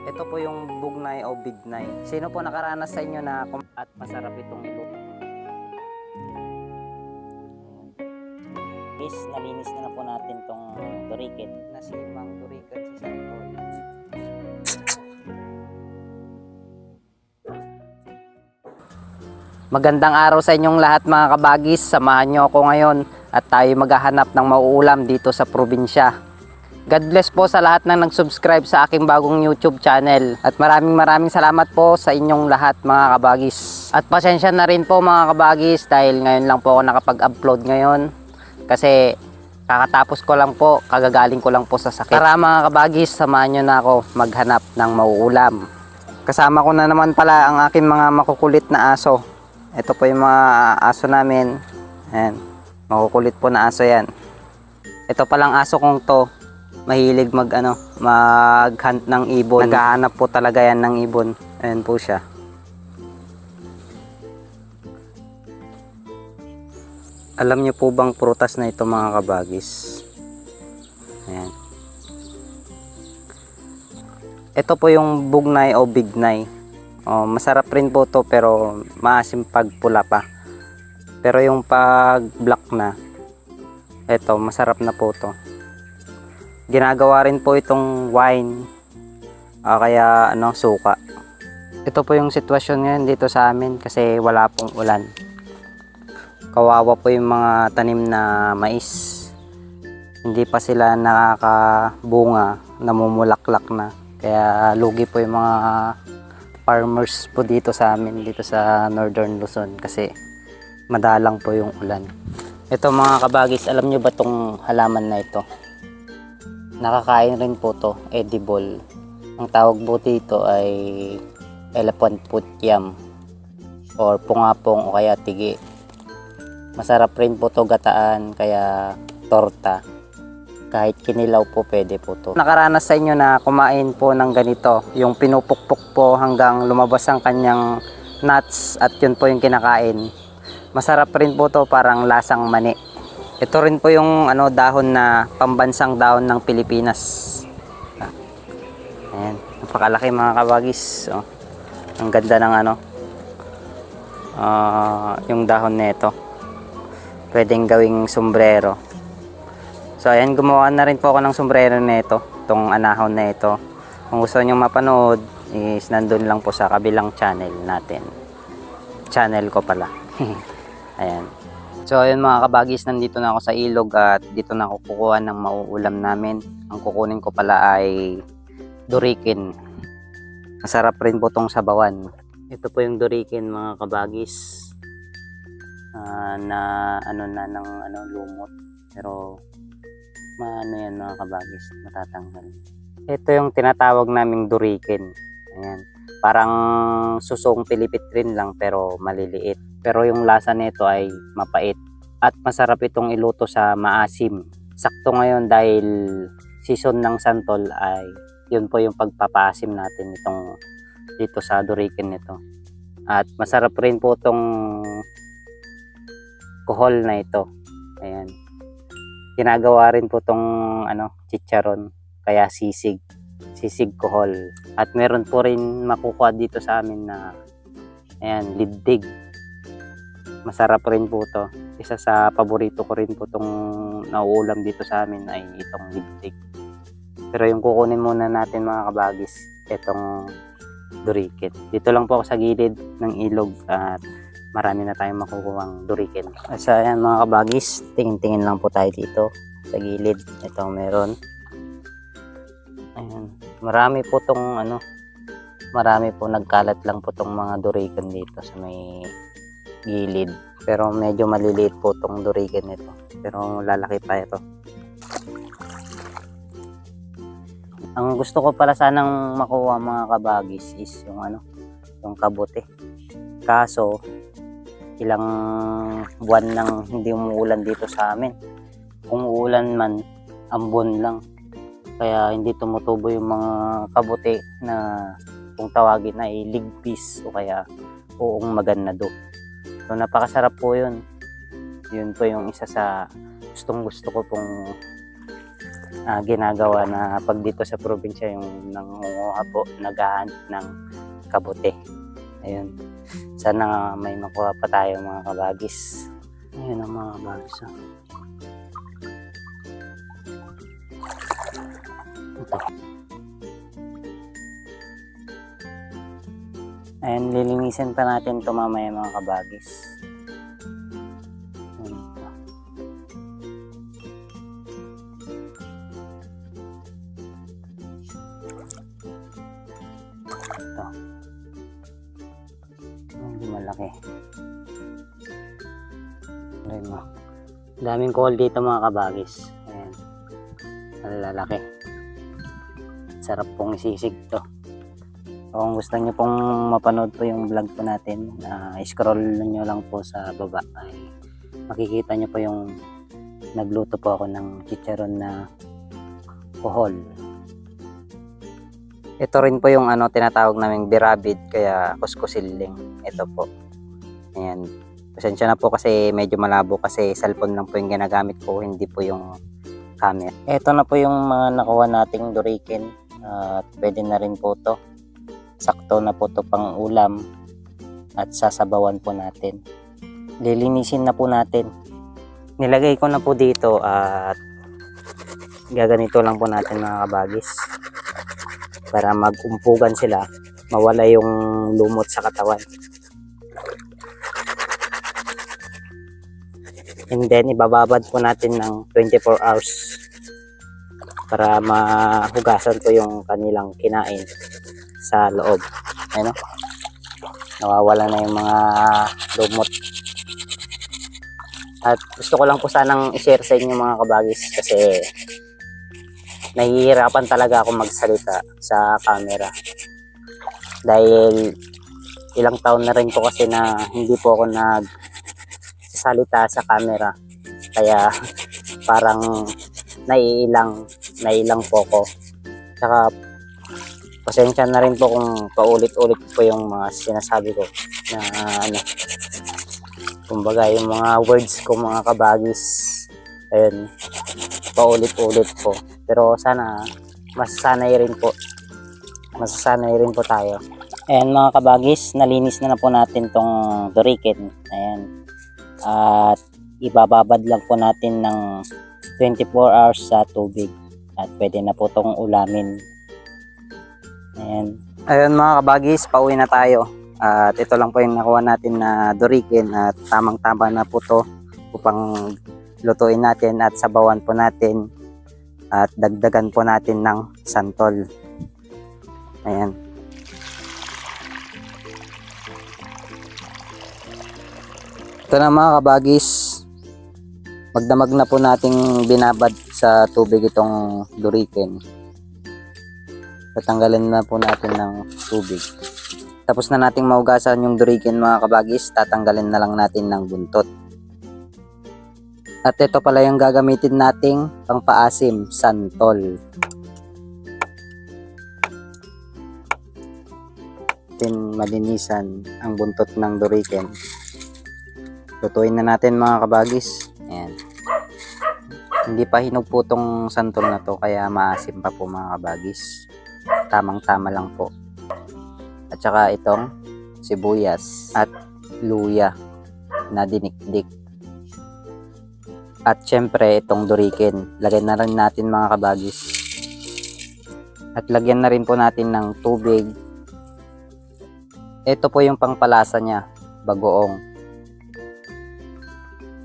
Ito po yung bugnay o bignay. Sino po nakaranas sa inyo na at masarap itong luto? Guys, nalinis na po natin tong duriket na si Mang Duriket si Santol. Magandang araw sa inyong lahat mga kabagis. Samahan nyo ako ngayon at tayo maghahanap ng mauulam dito sa probinsya. God bless po sa lahat na nag-subscribe sa aking bagong YouTube channel. At maraming salamat po sa inyong lahat mga kabagis. At pasensya na rin po mga kabagis dahil ngayon lang po ako nakapag-upload ngayon. Kasi kakatapos ko lang po, kagagaling ko lang po sa sakit. Tara mga kabagis, samahan nyo na ako maghanap ng mauulam. Kasama ko na naman pala ang aking mga makukulit na aso. Ito po yung mga aso namin. Ayan, makukulit po na aso yan. Ito palang aso kong to, mahilig mag-hunt ng ibon. Naghahanap po talaga yan ng ibon. Ayan po siya. Alam niyo po bang prutas na ito mga kabagis? Ayan. Ito po yung bugnay o bignay. Masarap rin po to pero maasim pag pula pa. Pero yung pag black na, ito masarap na po to. Ginagawa rin po itong wine kaya suka. Ito po yung sitwasyon ngayon dito sa amin kasi wala pong ulan. Kawawa po yung mga tanim na mais. Hindi pa sila nakakabunga, namumulaklak na. Kaya lugi po yung mga farmers po dito sa amin, dito sa Northern Luzon kasi madalang po yung ulan. Ito mga kabagis, alam nyo ba tong halaman na ito? Nakakain rin po to, edible. Ang tawag po dito ay elephant foot yam or pungapong o kaya tigi. Masarap rin po to gataan, kaya torta. Kahit kinilaw po pwede po to. Nakaranas sa inyo na kumain po ng ganito, yung pinupukpok po hanggang lumabas ang kanyang nuts at yun po yung kinakain. Masarap rin po to, parang lasang mani. Ito rin po yung dahon na pambansang dahon ng Pilipinas. Ayan, napakalaki mga kabagis. Ang ganda ng yung dahon nito. Pwedeng gawing sombrero. So ayan, gumawa na rin po ako ng sombrero nito, itong anahon na ito. Kung gusto niyo mapanood, is nandun lang po sa kabilang channel natin. Channel ko pala. Ayan. So ayun mga kabagis, nandito na ako sa ilog at dito na ako kukuha ng mauulam namin. Ang kukunin ko pala ay durikin. Masarap rin po tong sabawan. Ito po yung durikin mga kabagis. Na lumot. Pero yan mga kabagis, matatanggal. Ito yung tinatawag naming durikin. Ayan. Parang susong pilipit rin lang pero maliliit. Pero yung lasa nito ay mapait. At masarap itong iluto sa maasim. Sakto ngayon dahil season ng santol ay yun po yung pagpapaasim natin dito sa durikin nito. At masarap rin po itong kuhol na ito. Ayan. Ginagawa rin po tong chicharon, kaya sisig kuhol. At meron po rin makukuha dito sa amin na liddig. Masarap rin po to. Isa sa paborito ko rin po tong nauulam dito sa amin ay itong liddig. Pero yung kukunin muna natin mga kabagis, itong durikin. Dito lang po ako sa gilid ng ilog at marami na tayong makukuhang durikin. So ayan mga kabagis, tingin-tingin lang po tayo dito sa gilid. Ito meron. Ayan. Marami po nagkalat lang po tong mga durikin dito sa may gilid. Pero medyo maliliit po tong durikin nito. Pero lalaki pa ito. Ang gusto ko pala sanang makuha mga kabagis is yung kabote. Kaso ilang buwan nang hindi umuulan dito sa amin. Kung uulan man, ambon lang. Kaya hindi tumutubo yung mga kabote na kung tawagin ay ligpis o kaya uong magannado. So napakasarap po yun. Yun po yung isa sa gustong gusto ko pong ginagawa na pag dito sa probinsya yung nangunguha po, naghahanap ng kabote. Ayun. Sana may makuha pa tayo mga kabagis. Ayun ang mga kabagis. Ito. Ayan, lilinisin pa natin ito mamaya mga kabagis. Ayan. Ito. Hindi malaki. Ayan mo. Daming kohol dito mga kabagis. Ayan. Malalaki. Sarap pong isisig to. Kung gusto nyo pong mapanood po yung vlog po natin, scroll nyo lang po sa baba, ay makikita nyo po yung nagluto po ako ng chicharon na kohol. Ito rin po yung tinatawag naming birabid, kaya kuskusiling. Ito po. Ayan. Pasensya na po kasi medyo malabo kasi cellphone lang po yung ginagamit ko, hindi po yung camera. Ito na po yung mga nakuha nating durikin. At pwede na rin po to. Sakto na po to pang ulam at sasabawan po natin. Lilinisin na po natin. Nilagay ko na po dito at gaganito lang po natin mga kabagis para magumpugan sila, mawala yung lumot sa katawan. And then ibababad po natin ng 24 hours para mahugasan po yung kanilang kinain sa loob. Ayun, nawawala na yung mga lumot. At gusto ko lang po sanang i-share sa inyo mga kabagis kasi nahihirapan talaga ako magsalita sa camera dahil ilang taon na rin po kasi na hindi po ako nagsasalita sa camera, kaya parang naiilang po ako. Tsaka pasensya na rin po kung paulit-ulit po yung mga sinasabi ko na kumbaga yung mga words ko mga kabagis, ayun, paulit-ulit po. Pero sana masasanay rin po tayo. Ayan mga kabagis, nalinis na po natin tong durikin. Ayan. At ibababad lang po natin ng 24 hours sa tubig at pwede na po tong ulamin. Ayan. Ayun mga kabagis, pauwi na tayo. At ito lang po yung nakuha natin na durikin at tamang-tama na po to upang lutuin natin at sabawan po natin at dagdagan po natin ng santol. Ayan. Ito na mga kabagis, magdamag na po nating binabad sa tubig itong durikin. Tatanggalin na po natin ng tubig. Tapos na nating maugasan yung durikin mga kabagis, tatanggalin na lang natin ng buntot. At ito pala yung gagamitin nating pangpaasim, santol. Tin malinisan ang buntot ng durikin. Lutuin na natin mga kabagis. Ayan. Hindi pa hinog po tong santol na to, kaya maasim pa po mga kabagis. Tamang-tama lang po. At saka itong sibuyas at luya na dinikdik. At syempre itong durikin. Lagyan na rin natin mga kabagis. At lagyan na rin po natin ng tubig. Ito po yung pangpalasa niya, bagoong.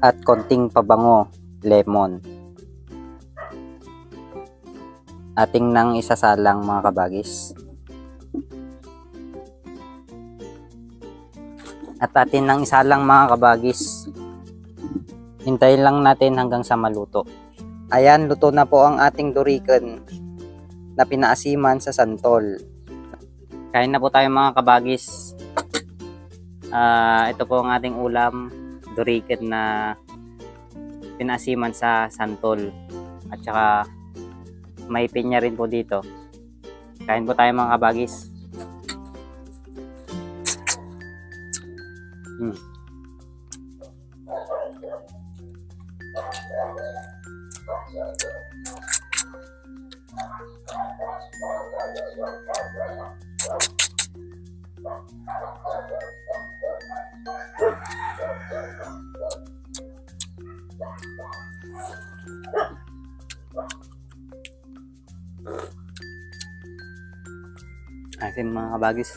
At konting pabango, lemon. Ating nang isasalang mga kabagis. At atin nang isalang mga kabagis. Hintayin lang natin hanggang sa maluto. Ayan, luto na po ang ating durikin na pinaasiman sa santol. Kain na po tayo mga kabagis. Ito po ang ating ulam, durikin na pinaasiman sa santol. At saka may pinya rin po dito. Kain po tayo mga kabagis. Asim mga kabagis.